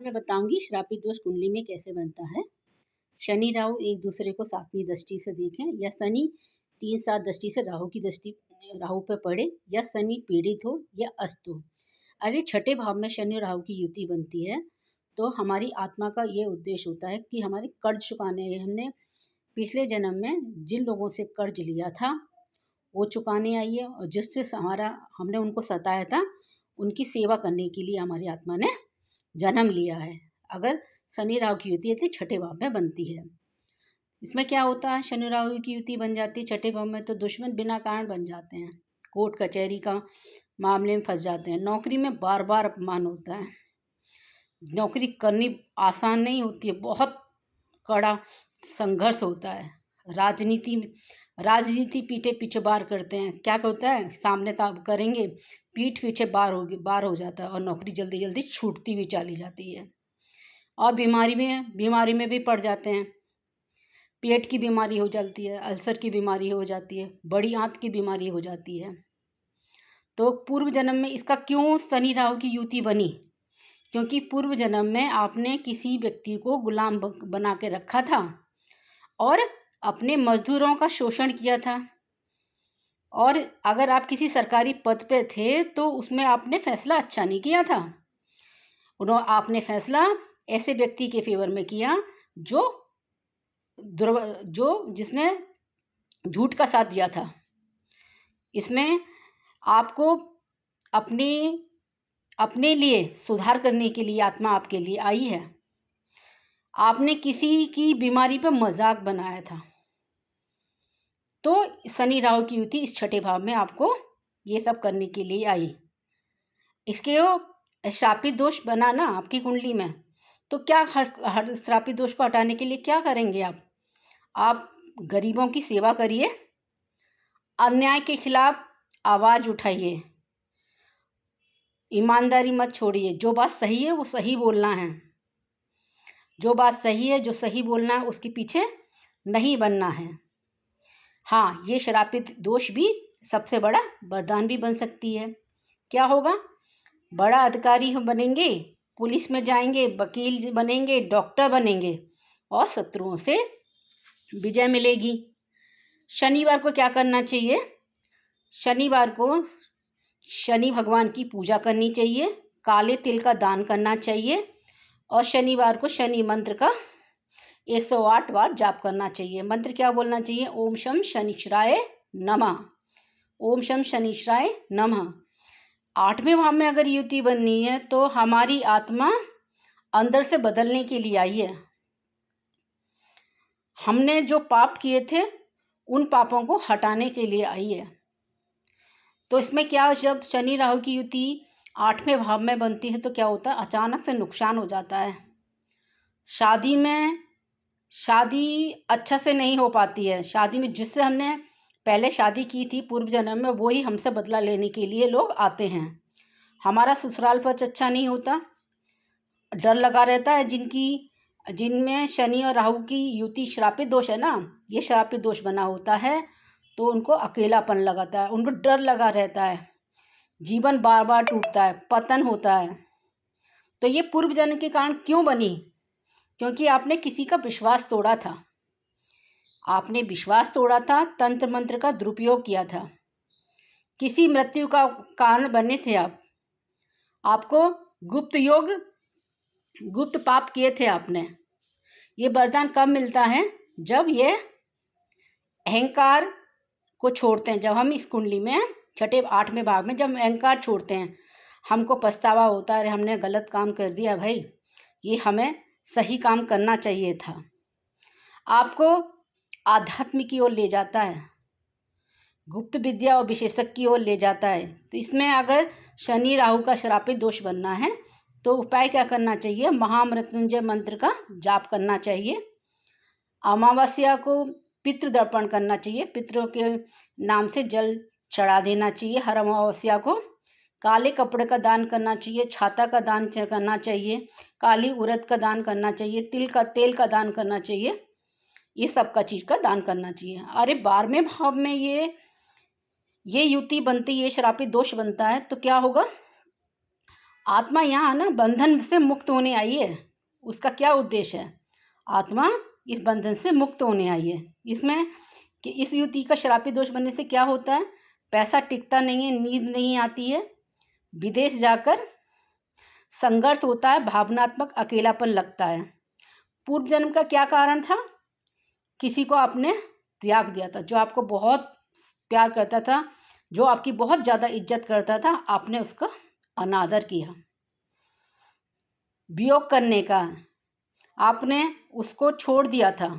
मैं बताऊंगी श्रापित दोष कुंडली में कैसे बनता है। शनि राहु एक दूसरे को सातवीं दृष्टि से देखें या शनि 3-7 दृष्टि से राहु की दृष्टि राहु पर पड़े या शनि पीड़ित हो या अस्त हो। अरे छठे भाव में शनि और राहु की युति बनती है तो हमारी आत्मा का ये उद्देश्य होता है कि हमारे कर्ज चुकाने हैं। हमने पिछले जन्म में जिन लोगों से कर्ज लिया था वो चुकाने आई है और जिससे हमने उनको सताया था उनकी सेवा करने के लिए हमारी आत्मा ने जन्म लिया है। अगर शनि राहु की युति है तो छठे भाव में बनती है। इसमें क्या होता है, शनि राहु की युति बन जाती है छठे भाव में तो दुश्मन बिना कारण बन जाते हैं, कोर्ट कचहरी का मामले में फंस जाते हैं, नौकरी में बार बार अपमान होता है, नौकरी करनी आसान नहीं होती है, बहुत कड़ा संघर्ष होता है। राजनीति पीठे पीछे बार करते हैं, क्या होता है सामने ताब करेंगे पीठ पीछे बार हो जाता है और नौकरी जल्दी जल्दी छूटती भी चली जाती है। और बीमारी में भी पड़ जाते हैं, पेट की बीमारी हो जाती है, अल्सर की बीमारी हो जाती है, बड़ी आंत की बीमारी हो जाती है। तो पूर्व जन्म में इसका क्यों शनि राहु की युति बनी, क्योंकि पूर्व जन्म में आपने किसी व्यक्ति को गुलाम बना के रखा था और अपने मजदूरों का शोषण किया था। और अगर आप किसी सरकारी पद पे थे तो उसमें आपने फैसला अच्छा नहीं किया था। आपने फैसला ऐसे व्यक्ति के फेवर में किया जिसने झूठ का साथ दिया था। इसमें आपको अपने लिए सुधार करने के लिए आत्मा आपके लिए आई है। आपने किसी की बीमारी पर मजाक बनाया था तो शनि राहु की युति इस छठे भाव में आपको ये सब करने के लिए आई। इसके श्रापित दोष बना ना आपकी कुंडली में, तो क्या श्रापित दोष को हटाने के लिए क्या करेंगे आप गरीबों की सेवा करिए, अन्याय के खिलाफ आवाज़ उठाइए, ईमानदारी मत छोड़िए, जो बात सही है वो सही बोलना है, जो बात सही है जो सही बोलना है उसके पीछे नहीं बनना है। हाँ, ये श्रापित दोष भी सबसे बड़ा वरदान भी बन सकती है। क्या होगा, बड़ा अधिकारी बनेंगे, पुलिस में जाएंगे, वकील बनेंगे, डॉक्टर बनेंगे और शत्रुओं से विजय मिलेगी। शनिवार को क्या करना चाहिए, शनिवार को शनि भगवान की पूजा करनी चाहिए, काले तिल का दान करना चाहिए और शनिवार को शनि मंत्र का 108 बार जाप करना चाहिए। मंत्र क्या बोलना चाहिए, ओम शम शनिश्चराय नमः, ओम शम शनिश्चराय नमः। 8वें भाव में अगर युति बननी है तो हमारी आत्मा अंदर से बदलने के लिए आई है। हमने जो पाप किए थे उन पापों को हटाने के लिए आई है। तो इसमें क्या, जब शनि राहु की युति 8वें भाव में बनती है तो क्या होता है, अचानक से नुकसान हो जाता है। शादी अच्छा से नहीं हो पाती है। शादी में जिससे हमने पहले शादी की थी पूर्व जन्म में वही हमसे बदला लेने के लिए लोग आते हैं। हमारा ससुराल पक्ष अच्छा नहीं होता, डर लगा रहता है। जिनमें शनि और राहु की युति श्रापित दोष है ना, ये श्रापित दोष बना होता है तो उनको अकेलापन लगाता है, उनको डर लगा रहता है, जीवन बार बार टूटता है, पतन होता है। तो ये पूर्व जन्म के कारण क्यों बनी, क्योंकि आपने किसी का विश्वास तोड़ा था, आपने विश्वास तोड़ा था, तंत्र मंत्र का दुरुपयोग किया था, किसी मृत्यु का कारण बने थे आपको गुप्त पाप किए थे आपने। ये वरदान कब मिलता है, जब ये अहंकार को छोड़ते हैं। जब हम इस कुंडली में छठे 8वें भाग में जब अहंकार छोड़ते हैं, हमको पछतावा होता है, हमने गलत काम कर दिया भाई, ये हमें सही काम करना चाहिए था। आपको आध्यात्म की ओर ले जाता है, गुप्त विद्या और विशेषज्ञ की ओर ले जाता है। तो इसमें अगर शनि राहु का श्रापित दोष बनना है तो उपाय क्या करना चाहिए, महामृत्युंजय मंत्र का जाप करना चाहिए, अमावस्या को पितृदर्पण करना चाहिए, पितरों के नाम से जल चढ़ा देना चाहिए हर अमावस्या को, काले कपड़े का दान करना चाहिए, छाता का दान करना चाहिए, काली उड़द का दान करना चाहिए, तेल का दान करना चाहिए, ये सब का चीज़ का दान करना चाहिए। अरे 12वें भाव में ये युति बनती है, श्रापित दोष बनता है तो क्या होगा, आत्मा यहाँ ना बंधन से मुक्त होने आई है। उसका क्या उद्देश्य है? आत्मा इस बंधन से मुक्त होने आई है। इसमें कि इस युवती का श्रापित दोष बनने से क्या होता है? पैसा टिकता नहीं है, नींद नहीं आती है, विदेश जाकर संघर्ष होता है, भावनात्मक अकेलापन लगता है। पूर्व जन्म का क्या कारण था? किसी को आपने त्याग दिया था, जो आपको बहुत प्यार करता था, जो आपकी बहुत ज़्यादा इज्जत करता था, आपने उसका अनादर किया। वियोग करने का, आपने उसको छोड़ दिया था।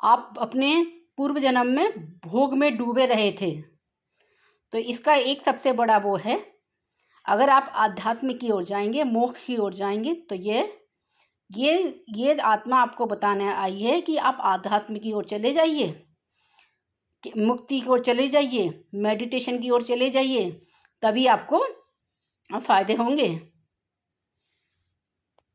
आप अपने पूर्व जन्म में भोग में डूबे रहे थे। तो इसका एक सबसे बड़ा वो है, अगर आप आध्यात्म की ओर जाएंगे, मोक्ष की ओर जाएंगे, तो ये आत्मा आपको बताने आई है कि आप आध्यात्म की ओर चले जाइए, मुक्ति की ओर चले जाइए, मेडिटेशन की ओर चले जाइए, तभी आपको फ़ायदे होंगे।